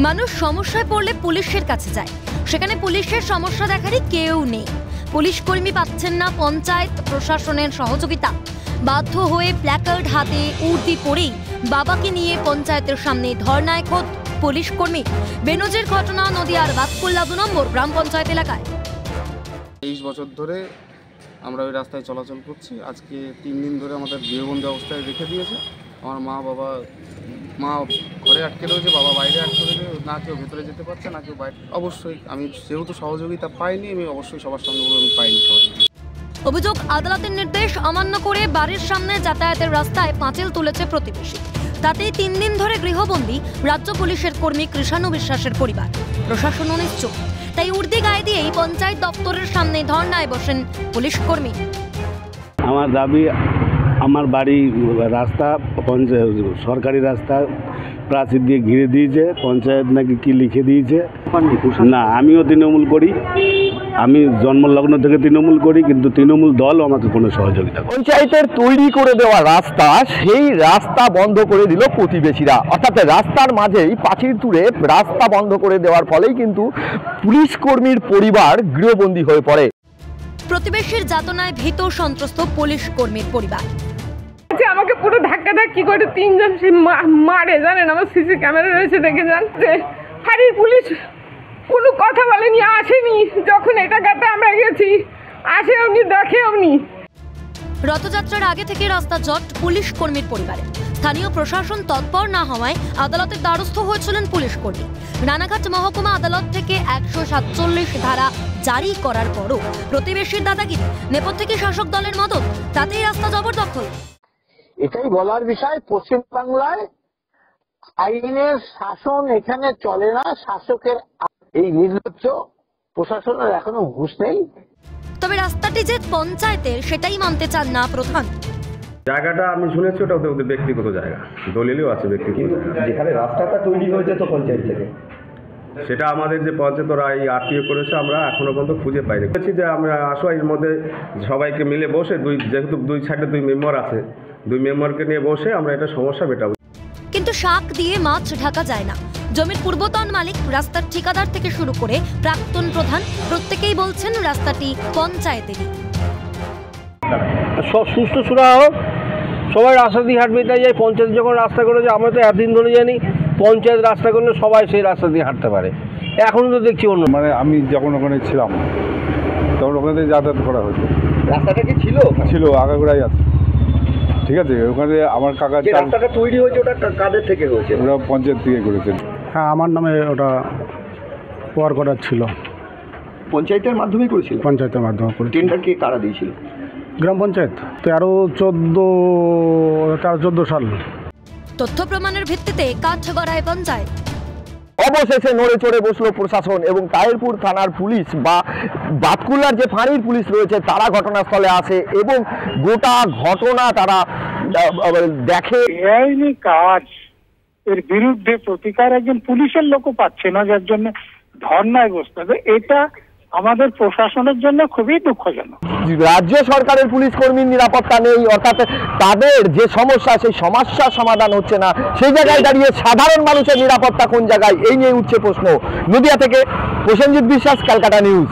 মানুষ সমস্যায় পড়লে পুলিশের কাছে যায়, সেখানে পুলিশের সমস্যা দেখারই কেউ নেই। পুলিশ কর্মী পাচ্ছেন না পঞ্চায়েত প্রশাসনের সহযোগিতা। বাধ্য হয়ে প্ল্যাকার্ড হাতে উর্দি পরেই বাবাকে নিয়ে পঞ্চায়েতের সামনে ধর্নায় খোদ পুলিশ কর্মী। বেনজির ঘটনা নদিয়ার বাতকুল্লা 2 নম্বর গ্রাম পঞ্চায়েত এলাকায়। 23 বছর ধরে আমরা ওই রাস্তায় চলাচল করছি। আজকে 3 দিন ধরে আমাদের গৃহবন্দী অবস্থায় রেখে দিয়েছে। আমার মা ঘরে আটকে রয়েছে, বাবা বাইরে আটকে রয়েছে, না কেউ ভেতরে যেতে পারছে না কেউ বাইরে। অবশ্যই আমি যেহেতু সহযোগিতা পাইনি, আমি অবশ্যই সবার সামনে বলে আমি পাইনি। অভিযোগ, আদালতের নির্দেশ অমান্য করে বাড়ির সামনে যাতায়াতের রাস্তায় পাঁচিল তুলেছে প্রতিবেশী। তাতেই 3 দিন ধরে গৃহবন্দী রাজ্য পুলিশের কর্মী কৃষাণু বিশ্বাসের পরিবার। প্রশাসন অনিচ্ছুক, তাই উর্দি গায়ে দিয়েই পঞ্চায়েত দপ্তরের সামনে ধর্নায় বসেন পুলিশ কর্মী। আমার দাবি, আমার বাড়ি রাস্তা সরকারি রাস্তা প্রাচীর দিয়ে ঘিরে দিয়েছে, পঞ্চায়েত নাকি কি লিখে দিয়েছে। না, আমিও তৃণমূল করি, আমি জন্মলগ্ন থেকে তৃণমূল করি, কিন্তু তৃণমূল দল আমাকে কোনো সহযোগিতা করে। পঞ্চায়েতের তৈরি করে দেওয়া রাস্তা, সেই রাস্তা বন্ধ করে দিল প্রতিবেশীরা। অর্থাৎ রাস্তার মাঝেই পাঁচিল তুলে রাস্তা বন্ধ করে দেওয়ার ফলেই কিন্তু পুলিশ কর্মীর পরিবার গৃহবন্দী হয়ে পড়ে। প্রতিবেশীর যাতনায় ভীত সন্ত্রস্ত পুলিশ কর্মীর পরিবার। আমাকে পুরো ধাক্কি করে 3 জন সে মারে, জানেন? আমার সিসি ক্যামেরা রয়েছে, দেখে যান। যে ফাঁড়ির পুলিশ কোনো কথা বলেনি, আসেনি। যখন এটা গাতে আমরা গেছি, আসে অমনি, দেখে অমনি। রথযাত্রার আগে থেকে রাস্তা জট পুলিশ কর্মীর পরিবারে। স্থানীয় প্রশাসন তৎপর না হওয়ায় আদালতের দ্বারস্থ হয়েছিলেন পুলিশ কর্মী। রানাঘাট মহকুমা আদালত থেকে 147 ধারা জারি করার পরও প্রতিবেশীর দাদাগিরি, নেপথ্যে কি শাসক দলের মদত, তাতেই রাস্তা জবরদখল। এটাই বলার বিষয়, পশ্চিমবাংলায় আইনের শাসন এখানে চলে না। শাসকের এই নির্লজ্জ প্রশাসনের এখনো হুঁশ নেই। তবে রাস্তাটি যে পঞ্চায়েতের সেটাই মানতে চান না প্রধান। জায়গাটা আমি শুনেছি ওটা ওদের ব্যক্তিগত জায়গা, দলিলেও আছে ব্যক্তিগত জায়গা। যেখানে রাস্তাটা তৈরি হয়েছে তো পঞ্চায়েত থেকে, সেটা আমাদের যে পঞ্চায়েত ওরা এই আত্মীয় করেছে, আমরা এখনো পর্যন্ত খুঁজে পাইনি। বলছি যে আমরা আসো, এর মধ্যে সবাইকে মিলে বসে যেহেতু 2 সাইডে 2 মেম্বার আছে, 2 মেম্বারকে নিয়ে বসে আমরা এটা সমস্যা মেটাবো। কিন্তু শাক দিয়ে মাছ ঢাকা যায় না। জমির পূর্বতন মালিক, রাস্তার ঠিকাদার থেকে শুরু করে প্রাক্তন প্রধান, প্রত্যেকেই বলছেন রাস্তাটি পঞ্চায়েতেরই। সব সুস্থ সুরা হোক, সবাই রাস্তা দিয়ে হাঁটবে, তাই যাই। পঞ্চায়েত যখন রাস্তা করেছে, আমরা তো এতদিন ধরে জানি পঞ্চায়েত রাস্তা করলে সবাই সেই রাস্তা দিয়ে হাঁটতে পারে। এখন তো দেখছি অন্য, মানে আমি যখন ওখানে ছিলাম তখন ওখানে থেকে যাতায়াত করা হতো। রাস্তাটা কি ছিল আগাগোড়াই আছে, ঠিক আছে। ওখানে আমার কাকা, রাস্তাটা তৈরি হয়েছে ওটা কাদের থেকে হয়েছে? ওরা পঞ্চায়েত থেকে করেছেন। হ্যাঁ, আমার নামে ওটা ওয়ার করার ছিল। পঞ্চায়েতের মাধ্যমে করেছিল? পঞ্চায়েতের মাধ্যমে করে। টেন্ডার কি কারা দিয়েছিল? গ্রাম পঞ্চায়েত 13-14 সাল। তথ্য প্রমাণের ভিত্তিতে কাঠগড়ায় পঞ্চায়েত। অবশেষে নড়ে চড়ে বসলো প্রশাসন এবং তাহিরপুর থানার পুলিশ বা বাতকুল্লার যে ফাঁড়ির পুলিশ রয়েছে তারা ঘটনাস্থলে আসে এবং গোটা ঘটনা তারা দেখে। বেআইনি কাজ এর বিরুদ্ধে প্রতিকার একজন পুলিশের লোকও পাচ্ছে না, যার জন্য ধর্নায় বসতে হবে। এটা আমাদের প্রশাসনের জন্য খুবই দুঃখজনক। রাজ্য সরকারের পুলিশ কর্মীর নিরাপত্তা নেই, অর্থাৎ তাদের যে সমস্যা, সেই সমস্যার সমাধান হচ্ছে না। সেই জায়গায় দাঁড়িয়ে সাধারণ মানুষের নিরাপত্তা কোন জায়গায়, এই নিয়ে উঠছে প্রশ্ন। নদিয়া থেকে প্রসেনজিৎ বিশ্বাস, ক্যালকাটা নিউজ।